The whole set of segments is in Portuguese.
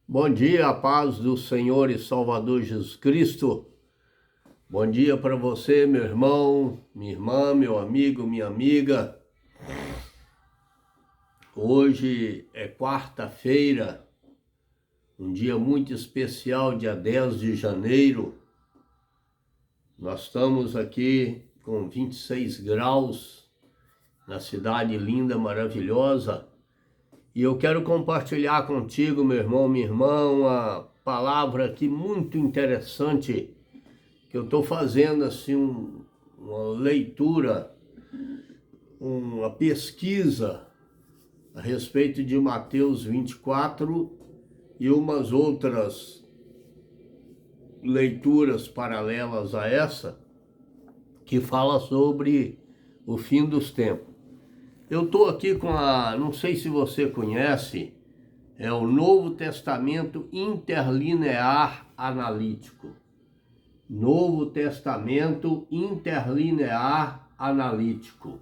Bom dia, a paz do Senhor e Salvador Jesus Cristo. Bom dia para você, meu irmão, minha irmã, meu amigo, minha amiga. Hoje é quarta-feira, um dia muito especial, dia 10 de janeiro. Nós estamos aqui com 26 graus na cidade linda, maravilhosa. E eu quero compartilhar contigo, meu irmão, minha irmã, uma palavra aqui muito interessante que eu estou fazendo assim uma leitura, uma pesquisa a respeito de Mateus 24 e umas outras leituras paralelas a essa, que fala sobre o fim dos tempos. Eu estou aqui com não sei se você conhece, é o Novo Testamento Interlinear Analítico. Novo Testamento Interlinear Analítico.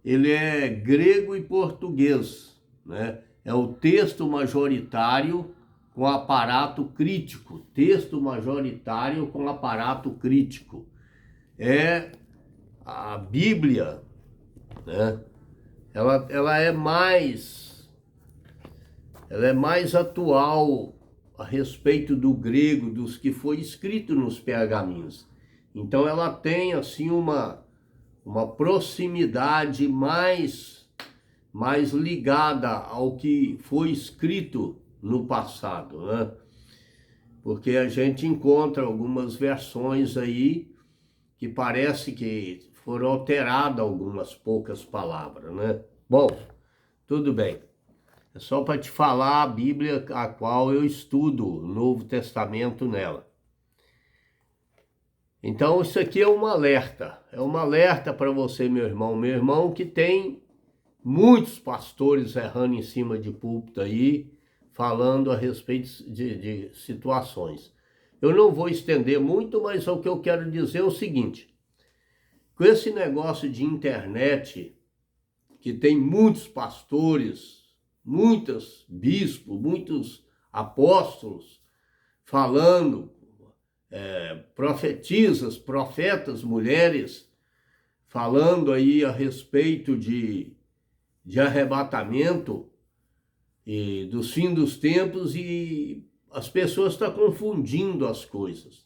Ele é grego e português, né? É o texto majoritário com aparato crítico. Texto majoritário com aparato crítico. É a Bíblia, né? Ela é mais atual a respeito do grego, dos que foi escrito nos pergaminhos. Então ela tem assim uma proximidade mais ligada ao que foi escrito no passado, né? Porque a gente encontra algumas versões aí que parece que foram alteradas algumas poucas palavras, né? Bom, tudo bem. É só para te falar a Bíblia a qual eu estudo, o Novo Testamento nela. Então isso aqui é um alerta para você, meu irmão, que tem muitos pastores errando em cima de púlpito aí, falando a respeito de situações. Eu não vou estender muito, mas o que eu quero dizer é o seguinte: com esse negócio de internet, que tem muitos pastores, muitos bispos, muitos apóstolos falando, profetas, mulheres, falando aí a respeito de arrebatamento e do fim dos tempos, e as pessoas estão confundindo as coisas.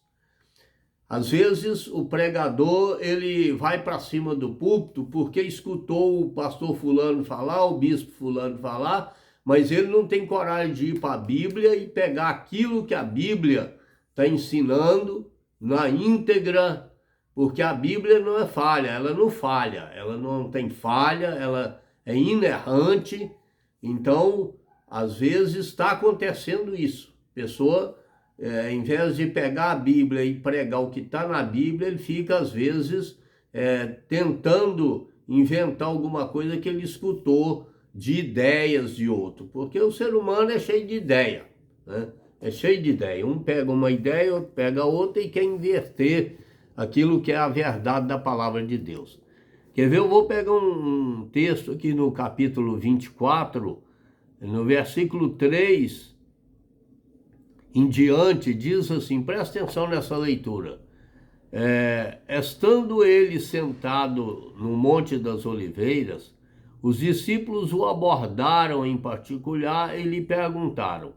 Às vezes o pregador ele vai para cima do púlpito porque escutou o pastor fulano falar, o bispo fulano falar, mas ele não tem coragem de ir para a Bíblia e pegar aquilo que a Bíblia está ensinando na íntegra, porque a Bíblia não é falha, ela não tem falha, ela é inerrante. Então, às vezes está acontecendo isso. Pessoa, em vez de pegar a Bíblia e pregar o que está na Bíblia, ele fica, às vezes, tentando inventar alguma coisa que ele escutou de ideias de outro. Porque o ser humano é cheio de ideia, né? É cheio de ideia. Um pega uma ideia, outro pega outra e quer inverter aquilo que é a verdade da palavra de Deus. Quer ver? Eu vou pegar um texto aqui no capítulo 24, no versículo 3 em diante, diz assim, presta atenção nessa leitura. Estando ele sentado no Monte das Oliveiras, os discípulos o abordaram em particular e lhe perguntaram: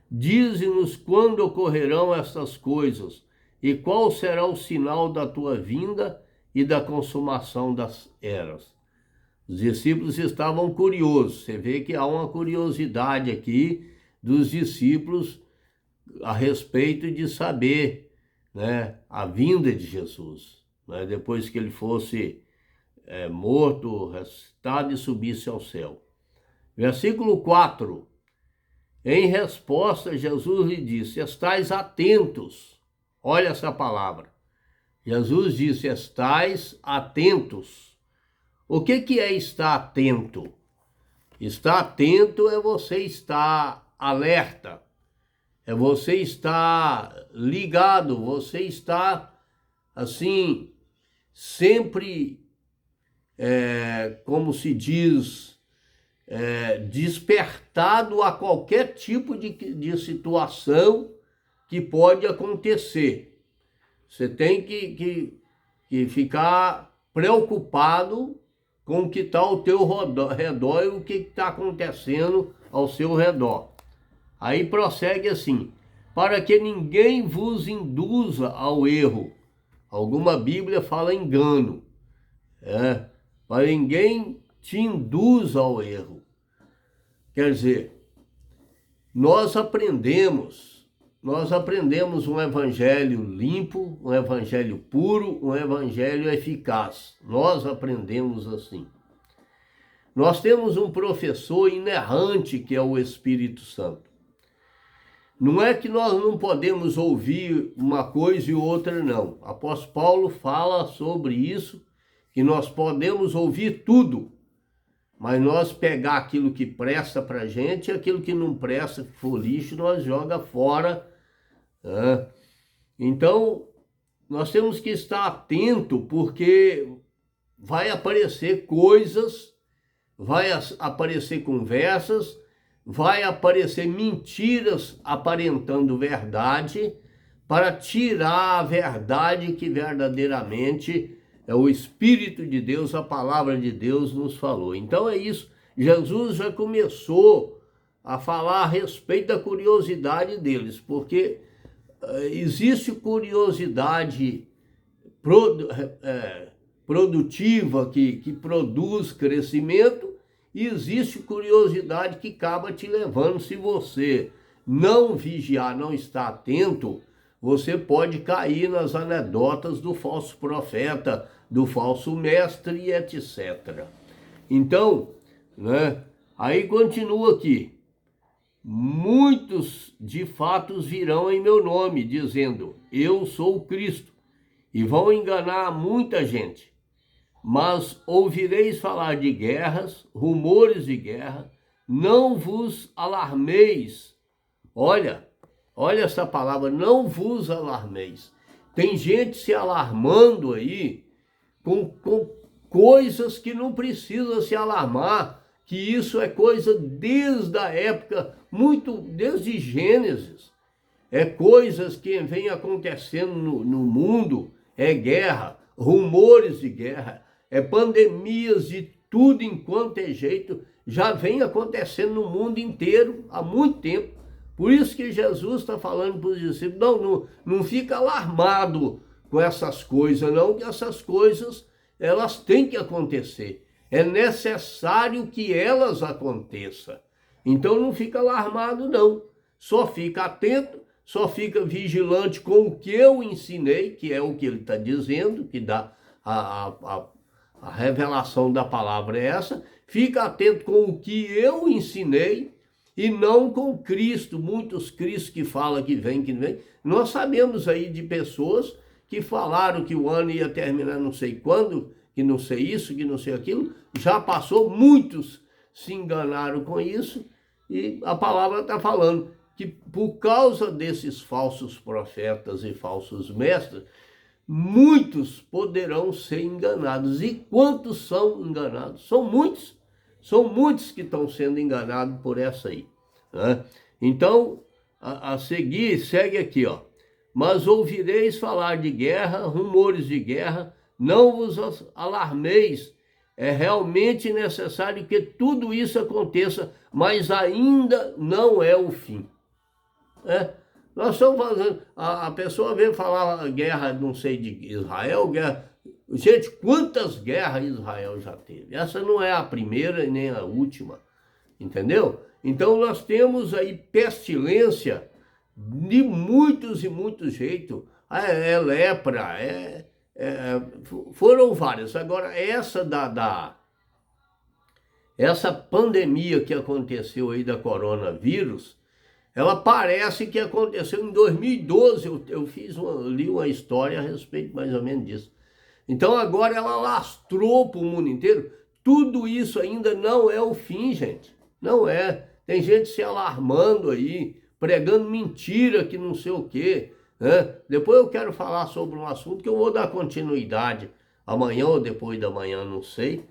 dize-nos quando ocorrerão estas coisas e qual será o sinal da tua vinda e da consumação das eras. Os discípulos estavam curiosos. Você vê que há uma curiosidade aqui dos discípulos a respeito de saber, né, a vinda de Jesus, né, depois que ele fosse morto, ressuscitado e subisse ao céu. Versículo 4. Em resposta, Jesus lhe disse: estais atentos. Olha essa palavra. Jesus disse: estais atentos. O que é estar atento? Estar atento é você estar alerta, é você estar ligado, você estar assim, sempre, como se diz, despertado a qualquer tipo de situação que pode acontecer. Você tem que ficar preocupado com o que está ao teu redor e o que está acontecendo ao seu redor. Aí prossegue assim: para que ninguém vos induza ao erro. Alguma Bíblia fala engano. Para ninguém te induza ao erro. Quer dizer, nós aprendemos um evangelho limpo, um evangelho puro, um evangelho eficaz. Nós aprendemos assim. Nós temos um professor inerrante que é o Espírito Santo. Não é que nós não podemos ouvir uma coisa e outra, não. O apóstolo Paulo fala sobre isso, que nós podemos ouvir tudo, mas nós pegar aquilo que presta para a gente e aquilo que não presta, que for lixo, nós joga fora. Então, nós temos que estar atento, porque vai aparecer coisas, vai aparecer conversas, vai aparecer mentiras aparentando verdade, para tirar a verdade que verdadeiramente é o Espírito de Deus, a palavra de Deus nos falou. Então é isso. Jesus já começou a falar a respeito da curiosidade deles, porque existe curiosidade produtiva que produz crescimento, e existe curiosidade que acaba te levando. Se você não vigiar, não estar atento, você pode cair nas anedotas do falso profeta, do falso mestre e etc. Então, aí continua aqui: muitos de fato virão em meu nome, dizendo, eu sou o Cristo, e vão enganar muita gente. Mas ouvireis falar de guerras, rumores de guerra, não vos alarmeis. Olha essa palavra, não vos alarmeis. Tem gente se alarmando aí com coisas que não precisa se alarmar, que isso é coisa desde a época, desde Gênesis. É coisas que vem acontecendo no mundo, é guerra, rumores de guerra, pandemias de tudo enquanto é jeito, já vem acontecendo no mundo inteiro há muito tempo. Por isso que Jesus está falando para os discípulos, não fica alarmado com essas coisas, não, que essas coisas, elas têm que acontecer. É necessário que elas aconteçam. Então não fica alarmado, não. Só fica atento, só fica vigilante com o que eu ensinei, que é o que ele está dizendo, que dá a revelação da palavra é essa. Fica atento com o que eu ensinei e não com Cristo. Muitos Cristos que falam que vem. Nós sabemos aí de pessoas que falaram que o ano ia terminar não sei quando, que não sei isso, que não sei aquilo. Já passou, muitos se enganaram com isso, e a palavra está falando que por causa desses falsos profetas e falsos mestres, muitos poderão ser enganados. E quantos são enganados? São muitos que estão sendo enganados por essa aí. Então, a seguir, segue aqui, ó. Mas ouvireis falar de guerra, rumores de guerra, não vos alarmeis. É realmente necessário que tudo isso aconteça, mas ainda não é o fim. Nós estamos fazendo, a pessoa vem falar guerra, não sei, de Israel, guerra. Gente, quantas guerras Israel já teve? Essa não é a primeira e nem a última, entendeu? Então nós temos aí pestilência de muitos e muitos jeitos. Lepra, foram várias. Agora, essa pandemia que aconteceu aí da coronavírus, ela parece que aconteceu em 2012, eu li uma história a respeito mais ou menos disso. Então agora ela lastrou para o mundo inteiro. Tudo isso ainda não é o fim, gente. Não é. Tem gente se alarmando aí, pregando mentira que não sei o quê. Depois eu quero falar sobre um assunto que eu vou dar continuidade. Amanhã ou depois da manhã, não sei.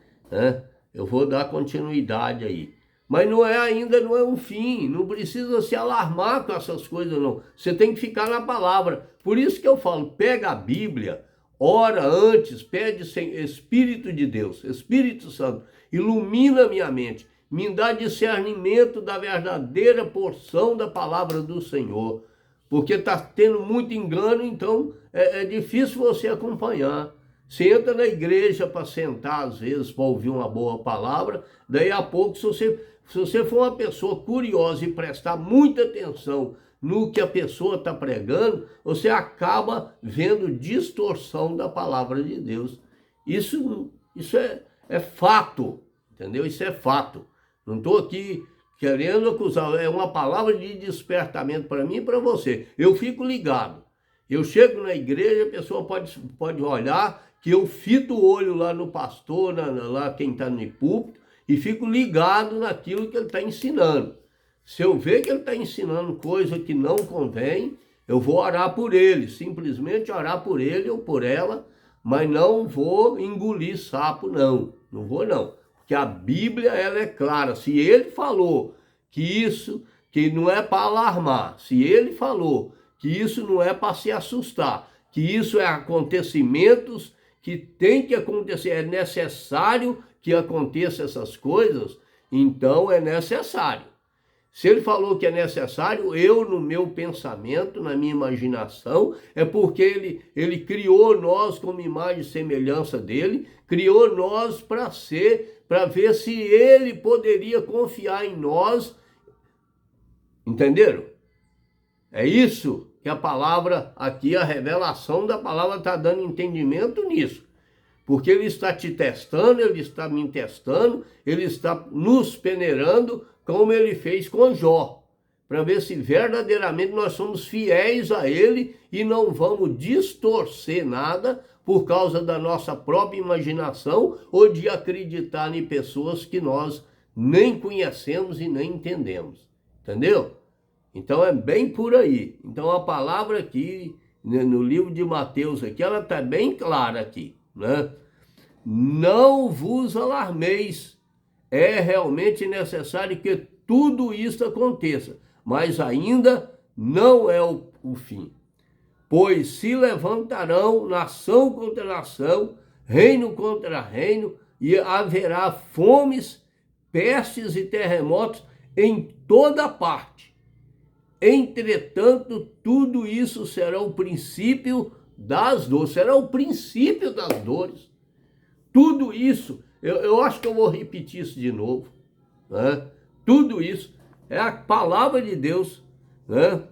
Eu vou dar continuidade aí. Mas não é ainda, não é um fim. Não precisa se alarmar com essas coisas, não. Você tem que ficar na palavra. Por isso que eu falo, pega a Bíblia, ora antes, pede Espírito de Deus, Espírito Santo, ilumina a minha mente, me dá discernimento da verdadeira porção da palavra do Senhor. Porque está tendo muito engano, então é difícil você acompanhar. Você entra na igreja para sentar, às vezes, para ouvir uma boa palavra, daí a pouco, se você for uma pessoa curiosa e prestar muita atenção no que a pessoa está pregando, você acaba vendo distorção da palavra de Deus. Isso é fato, entendeu? Isso é fato. Não estou aqui querendo acusar, é uma palavra de despertamento para mim e para você. Eu fico ligado. Eu chego na igreja, a pessoa pode olhar que eu fito o olho lá no pastor, lá quem está no púlpito, e fico ligado naquilo que ele está ensinando. Se eu ver que ele está ensinando coisa que não convém, eu vou orar por ele, simplesmente orar por ele ou por ela, mas não vou engolir sapo, não vou não. Porque a Bíblia, ela é clara, se ele falou que não é para alarmar, se ele falou que isso não é para se assustar, que isso é acontecimentos que tem que acontecer, é necessário que aconteça essas coisas, então é necessário. Se ele falou que é necessário, eu no meu pensamento, na minha imaginação, é porque ele criou nós como imagem e semelhança dele, criou nós para ver se ele poderia confiar em nós, entenderam? É isso que a palavra aqui, a revelação da palavra está dando entendimento nisso. Porque ele está te testando, ele está me testando, ele está nos peneirando, como ele fez com Jó, para ver se verdadeiramente nós somos fiéis a ele e não vamos distorcer nada por causa da nossa própria imaginação ou de acreditar em pessoas que nós nem conhecemos e nem entendemos. Entendeu? Então é bem por aí. Então a palavra aqui, no livro de Mateus aqui, ela está bem clara aqui, né? Não vos alarmeis. É realmente necessário que tudo isso aconteça, mas ainda não é o fim. Pois se levantarão nação contra nação, reino contra reino, e haverá fomes, pestes e terremotos em toda parte. Entretanto, tudo isso será o princípio das dores, será o princípio das dores. Tudo isso, eu acho que eu vou repetir isso de novo, né? Tudo isso é a palavra de Deus, né?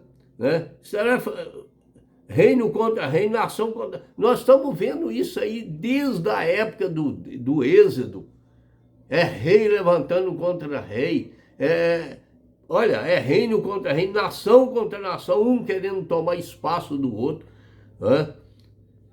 Será reino contra reino, nação contra... Nós estamos vendo isso aí desde a época do Êxodo. É rei levantando contra rei, olha, é reino contra reino, nação contra nação, um querendo tomar espaço do outro, né?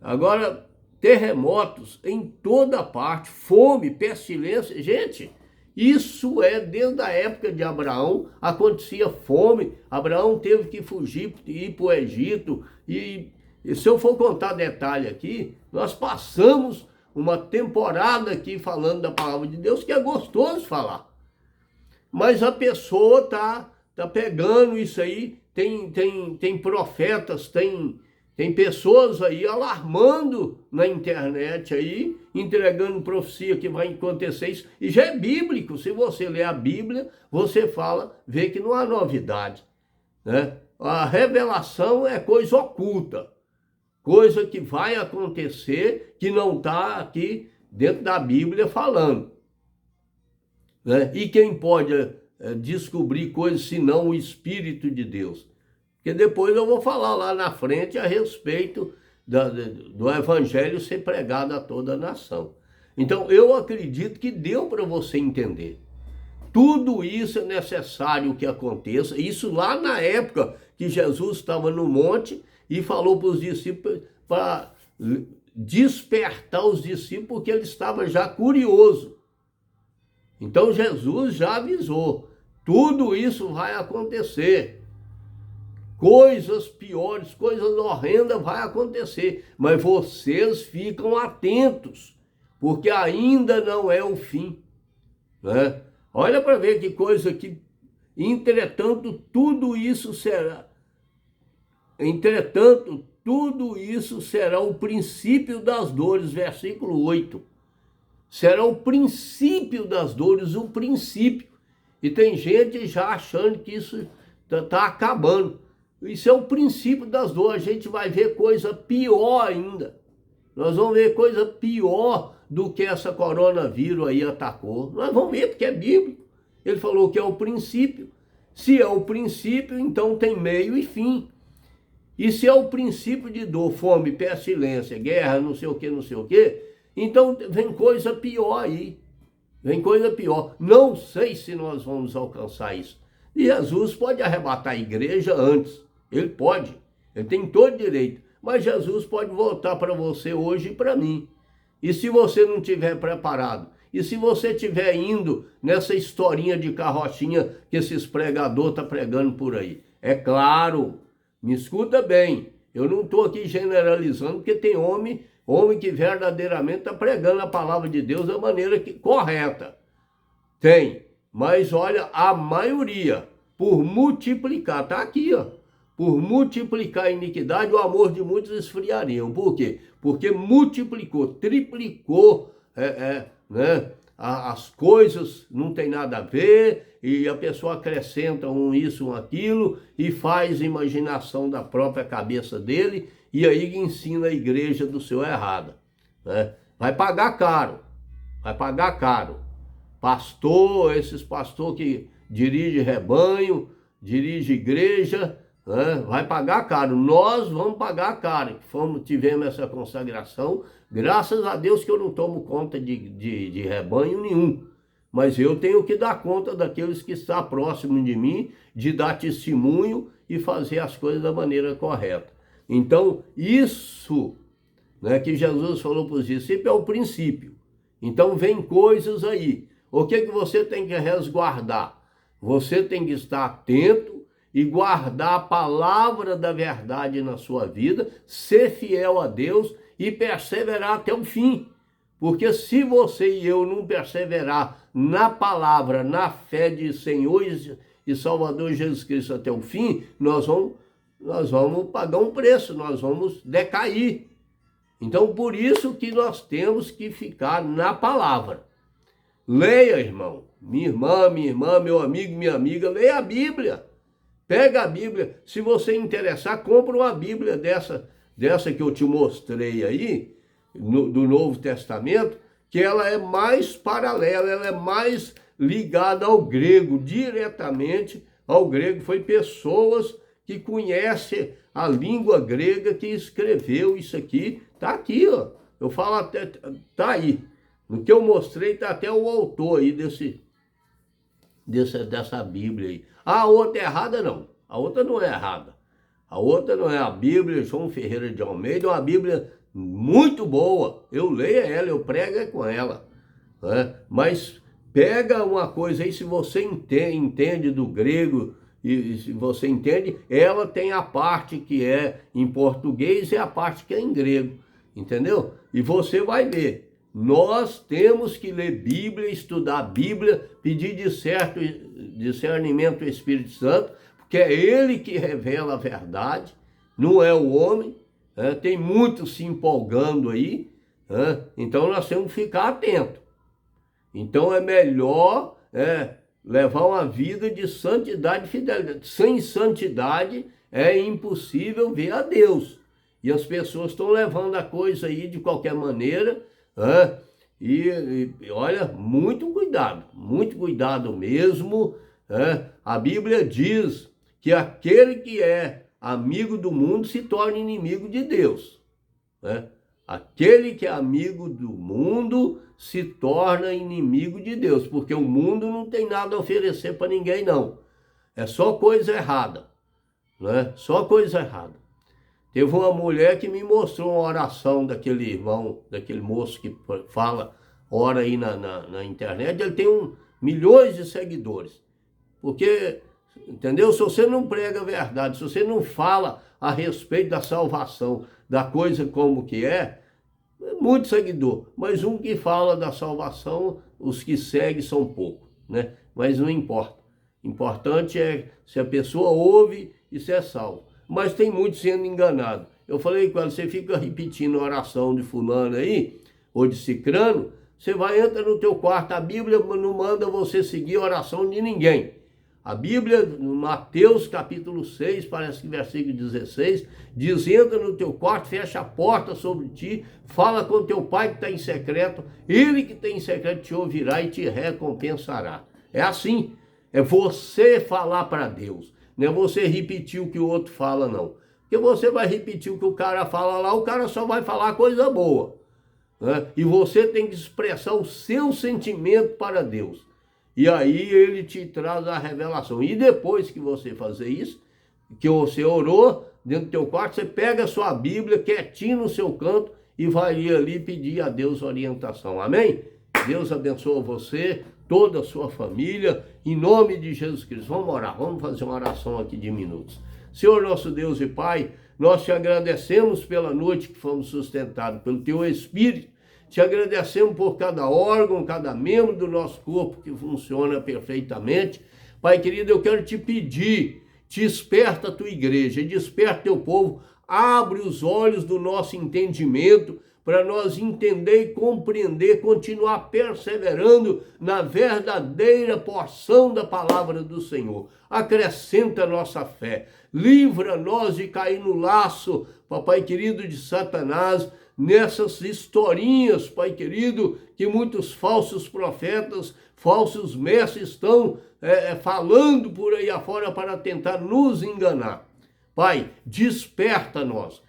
Agora, terremotos em toda parte, fome, pestilência. Gente, isso é desde a época de Abraão, acontecia fome. Abraão teve que fugir e ir para o Egito. E se eu for contar detalhe aqui, nós passamos uma temporada aqui falando da palavra de Deus, que é gostoso falar. Mas a pessoa tá pegando isso aí, tem profetas, tem pessoas aí alarmando na internet aí, entregando profecia que vai acontecer isso, e já é bíblico. Se você ler a Bíblia, você vê que não há novidade, né? A revelação é coisa oculta, coisa que vai acontecer, que não está aqui dentro da Bíblia falando, né? E quem pode descobrir coisas senão o Espírito de Deus? Porque depois eu vou falar lá na frente a respeito do evangelho ser pregado a toda a nação. Então eu acredito que deu para você entender. Tudo isso é necessário que aconteça. Isso lá na época que Jesus estava no monte e falou para os discípulos, para despertar os discípulos, porque ele estava já curioso. Então Jesus já avisou, tudo isso vai acontecer. Coisas piores, coisas horrendas vai acontecer, mas vocês ficam atentos, porque ainda não é o fim, né? Olha para ver que coisa que, entretanto, tudo isso será o princípio das dores, versículo 8. Será o princípio das dores, o princípio. E tem gente já achando que isso está acabando. Isso é o princípio das dores. A gente vai ver coisa pior ainda. Nós vamos ver coisa pior do que essa coronavírus aí atacou. Nós vamos ver porque é bíblico. Ele falou que é o princípio. Se é o princípio, então tem meio e fim. E se é o princípio de dor, fome, pestilência, guerra, não sei o que, então vem coisa pior aí. Vem coisa pior. Não sei se nós vamos alcançar isso. E Jesus pode arrebatar a igreja antes. Ele pode. Ele tem todo direito. Mas Jesus pode voltar para você hoje e para mim. E se você não estiver preparado? E se você estiver indo nessa historinha de carrochinha que esses pregadores estão pregando por aí? É claro, me escuta bem. Eu não estou aqui generalizando, porque tem homem que verdadeiramente está pregando a palavra de Deus da maneira correta. Tem. Mas olha, a maioria, por multiplicar, está aqui, ó. Por multiplicar a iniquidade, o amor de muitos esfriariam. Por quê? Porque multiplicou, triplicou, né? As coisas não tem nada a ver, e a pessoa acrescenta isso, aquilo, e faz imaginação da própria cabeça dele, e aí ensina a igreja do seu errada, né? Vai pagar caro, vai pagar caro. Pastor, esses pastores que dirigem rebanho, dirigem igreja, né? Vai pagar caro. Nós vamos pagar caro. Tivemos essa consagração. Graças a Deus que eu não tomo conta de rebanho nenhum. Mas eu tenho que dar conta daqueles que estão próximos de mim, de dar testemunho e fazer as coisas da maneira correta. Então, isso, né, que Jesus falou para os discípulos é o princípio. Então, vem coisas aí. O que você tem que resguardar? Você tem que estar atento e guardar a palavra da verdade na sua vida, ser fiel a Deus e perseverar até o fim. Porque se você e eu não perseverar na palavra, na fé de Senhor e Salvador Jesus Cristo até o fim, nós vamos pagar um preço, nós vamos decair. Então, por isso que nós temos que ficar na palavra. Leia, irmão, minha irmã, meu amigo, minha amiga, leia a Bíblia. Pega a Bíblia. Se você interessar, compra uma Bíblia dessa que eu te mostrei aí, do Novo Testamento, que ela é mais paralela, ela é mais ligada ao grego, diretamente ao grego. Foi pessoas que conhecem a língua grega que escreveu isso aqui. Tá aqui, ó. Eu falo até, tá aí. No que eu mostrei, tá até o autor aí dessa Bíblia aí. A outra é errada, não. A outra não é errada. A outra não é a Bíblia João Ferreira de Almeida, é uma Bíblia muito boa. Eu leio ela, eu prego com ela, né? Mas pega uma coisa aí, se você entende do grego, e se você entende, ela tem a parte que é em português e a parte que é em grego, entendeu? E você vai ver. Nós temos que ler Bíblia, estudar a Bíblia, pedir discernimento ao Espírito Santo, porque é Ele que revela a verdade, não é o homem, né? Tem muitos se empolgando aí, né? Então nós temos que ficar atentos. Então é melhor levar uma vida de santidade e fidelidade. Sem santidade é impossível ver a Deus. E as pessoas estão levando a coisa aí de qualquer maneira, e olha, muito cuidado mesmo. A Bíblia diz que aquele que é amigo do mundo se torna inimigo de Deus. Aquele que é amigo do mundo se torna inimigo de Deus, porque o mundo não tem nada a oferecer para ninguém, não. É só coisa errada, né? Só coisa errada. Teve uma mulher que me mostrou uma oração daquele irmão, daquele moço que fala, ora aí na internet. Ele tem milhões de seguidores. Porque, entendeu? Se você não prega a verdade, se você não fala a respeito da salvação, da coisa como que é muito seguidor. Mas um que fala da salvação, os que seguem são poucos. né? Mas não importa. Importante é se a pessoa ouve e se é salvo. Mas tem muitos sendo enganados. Eu falei com ela, você fica repetindo a oração de fulano aí, ou de cicrano, você vai, entra no teu quarto, a Bíblia não manda você seguir a oração de ninguém. A Bíblia, no Mateus capítulo 6, parece que versículo 16, diz, entra no teu quarto, fecha a porta sobre ti, fala com teu pai que está em secreto, ele que tem em secreto te ouvirá e te recompensará. É assim, é você falar para Deus, não é você repetir o que o outro fala, não. Porque você vai repetir o que o cara fala lá, o cara só vai falar coisa boa, né? E você tem que expressar o seu sentimento para Deus. E aí ele te traz a revelação. E depois que você fazer isso, que você orou dentro do teu quarto, você pega a sua Bíblia quietinho no seu canto e vai ali pedir a Deus orientação. Amém? Deus abençoe você, toda a sua família, em nome de Jesus Cristo. Vamos orar, vamos fazer uma oração aqui de minutos. Senhor nosso Deus e Pai, nós te agradecemos pela noite que fomos sustentados pelo teu Espírito. Te agradecemos por cada órgão, cada membro do nosso corpo que funciona perfeitamente. Pai querido, eu quero te pedir, desperta a tua igreja, desperta teu povo, abre os olhos do nosso entendimento para nós entender e compreender, continuar perseverando na verdadeira porção da palavra do Senhor. Acrescenta a nossa fé, livra nós de cair no laço, papai querido, de Satanás, nessas historinhas, Pai querido, que muitos falsos profetas, falsos mestres estão falando por aí afora para tentar nos enganar. Pai, desperta nós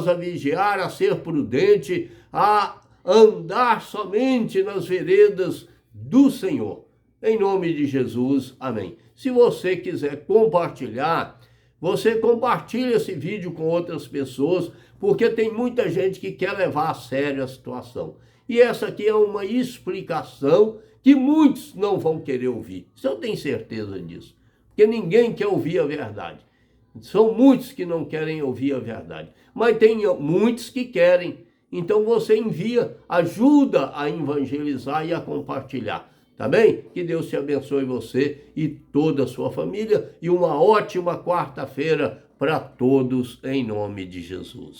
a vigiar, a ser prudente, a andar somente nas veredas do Senhor. Em nome de Jesus, amém. Se você quiser compartilhar, você compartilha esse vídeo com outras pessoas, porque tem muita gente que quer levar a sério a situação. E essa aqui é uma explicação que muitos não vão querer ouvir. Isso eu tenho certeza disso. Porque ninguém quer ouvir a verdade. São muitos que não querem ouvir a verdade. Mas tem muitos que querem. Então você envia, ajuda a evangelizar e a compartilhar. Tá bem? Que Deus te abençoe você e toda a sua família. E uma ótima quarta-feira para todos, em nome de Jesus.